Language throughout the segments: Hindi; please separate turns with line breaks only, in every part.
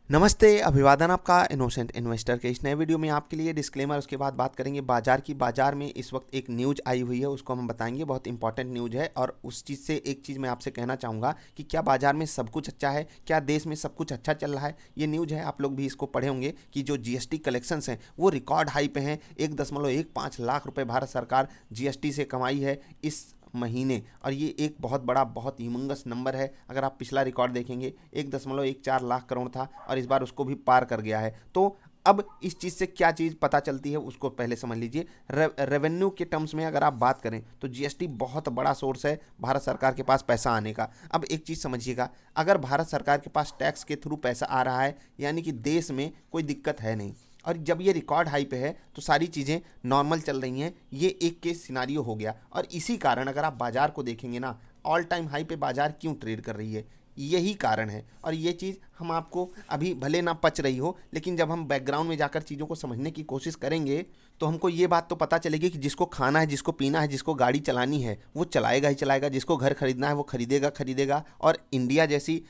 नमस्ते, अभिवादन आपका इनोसेंट इन्वेस्टर के इस नए वीडियो में आपके लिए डिस्क्लेमर। उसके बाद बात करेंगे बाजार की। बाजार में इस वक्त एक न्यूज़ आई हुई है, उसको हम बताएंगे। बहुत इंपॉर्टेंट न्यूज़ है और उस चीज़ से एक चीज़ मैं आपसे कहना चाहूँगा कि क्या बाजार में सब कुछ अच्छा है, क्या देश में सब कुछ अच्छा चल रहा है। ये न्यूज़ है, आप लोग भी इसको पढ़े होंगे कि जो जीएसटी कलेक्शंस हैं वो रिकॉर्ड हाई पे हैं। 1.15 लाख रुपये भारत सरकार जीएसटी से कमाई है इस महीने, और ये एक बहुत बड़ा, बहुत ह्यूमंगस नंबर है। अगर आप पिछला रिकॉर्ड देखेंगे 1.14 लाख करोड़ था और इस बार उसको भी पार कर गया है। तो अब इस चीज़ से क्या चीज़ पता चलती है उसको पहले समझ लीजिए। रेवेन्यू के टर्म्स में अगर आप बात करें तो जीएसटी बहुत बड़ा सोर्स है भारत सरकार के पास पैसा आने का। अब एक चीज़ समझिएगा, अगर भारत सरकार के पास टैक्स के थ्रू पैसा आ रहा है यानी कि देश में कोई दिक्कत है नहीं, और जब ये रिकॉर्ड हाई पे है तो सारी चीज़ें नॉर्मल चल रही हैं। ये एक केस सिनारियो हो गया, और इसी कारण अगर आप बाजार को देखेंगे ना, ऑल टाइम हाई पे बाजार क्यों ट्रेड कर रही है, यही कारण है। और ये चीज़ हम आपको अभी भले ना पच रही हो, लेकिन जब हम बैकग्राउंड में जाकर चीज़ों को समझने की कोशिश करेंगे तो हमको ये बात तो पता चलेगी कि जिसको खाना है, जिसको पीना है, जिसको गाड़ी चलानी है वो चलाएगा ही चलाएगा, जिसको घर खरीदना है वो खरीदेगा खरीदेगा। और इंडिया जैसी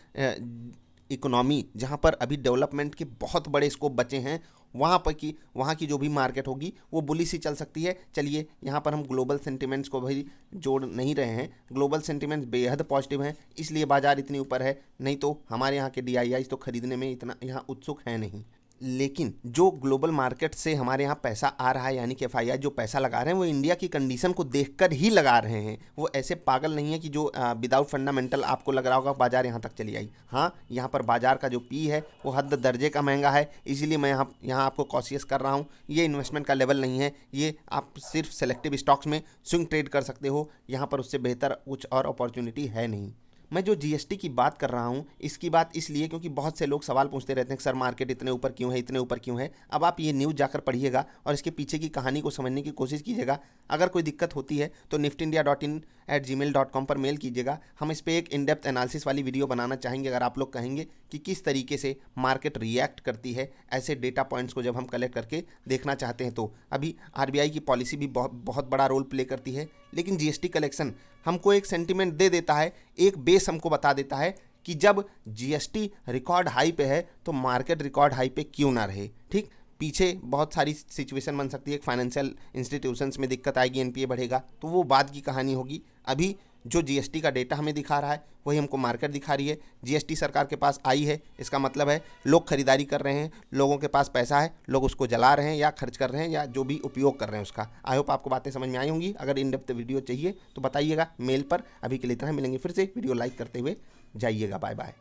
इकोनॉमी जहाँ पर अभी डेवलपमेंट के बहुत बड़े स्कोप बचे हैं, वहाँ की जो भी मार्केट होगी वो बुलिश ही चल सकती है। चलिए यहाँ पर हम ग्लोबल सेंटिमेंट्स को भी जोड़ नहीं रहे हैं, ग्लोबल सेंटिमेंट्स बेहद पॉजिटिव हैं, इसलिए बाजार इतनी ऊपर है। नहीं तो हमारे यहाँ के डीआईआईज तो खरीदने में इतना यहाँ उत्सुक है नहीं। लेकिन जो ग्लोबल मार्केट से हमारे यहाँ पैसा आ रहा है, यानी कि एफआईआई जो पैसा लगा रहे हैं वो इंडिया की कंडीशन को देखकर ही लगा रहे हैं। वो ऐसे पागल नहीं है कि जो विदाउट फंडामेंटल आपको लग रहा होगा बाजार यहाँ तक चली आई। हाँ, यहाँ पर बाजार का जो पी है वो हद दर्जे का महंगा है, इसीलिए मैं यहाँ आपको कॉशियस कर रहा हूँ। ये इन्वेस्टमेंट का लेवल नहीं है, ये आप सिर्फ सेलेक्टिव स्टॉक्स में स्विंग ट्रेड कर सकते हो। यहाँ पर उससे बेहतर कुछ और अपॉर्चुनिटी है नहीं। मैं जो जीएसटी की बात कर रहा हूँ इसकी बात इसलिए क्योंकि बहुत से लोग सवाल पूछते रहते हैं कि सर मार्केट इतने ऊपर क्यों है, इतने ऊपर क्यों है। अब आप ये न्यूज़ जाकर पढ़िएगा और इसके पीछे की कहानी को समझने की कोशिश कीजिएगा। अगर कोई दिक्कत होती है तो niftindia.in@gmail.com पर मेल कीजिएगा। हम इस पर एक इन डेप्थ एनालिसिस वाली वीडियो बनाना चाहेंगे अगर आप लोग कहेंगे कि किस तरीके से मार्केट रिएक्ट करती है ऐसे डेटा पॉइंट्स को जब हम कलेक्ट करके देखना चाहते हैं। तो अभी आरबीआई की पॉलिसी भी बहुत बड़ा रोल प्ले करती है, लेकिन जीएसटी कलेक्शन हमको एक सेंटिमेंट दे देता है, एक बेस हमको बता देता है कि जब जीएसटी रिकॉर्ड हाई पे है तो मार्केट रिकॉर्ड हाई पे क्यों ना रहे। ठीक, पीछे बहुत सारी सिचुएशन बन सकती है, फाइनेंशियल इंस्टीट्यूशंस में दिक्कत आएगी, एनपीए बढ़ेगा, तो वो बाद की कहानी होगी। अभी जो जीएसटी का डेटा हमें दिखा रहा है वही हमको मार्केट दिखा रही है। जीएसटी सरकार के पास आई है, इसका मतलब है लोग खरीदारी कर रहे हैं, लोगों के पास पैसा है, लोग उसको जला रहे हैं या खर्च कर रहे हैं या जो भी उपयोग कर रहे हैं उसका। आई होप आपको बातें समझ में आई होंगी। अगर इन डेप्थ वीडियो चाहिए तो बताइएगा मेल पर। अभी के लिए इतना, मिलेंगे फिर से। वीडियो लाइक करते हुए जाइएगा। Bye bye.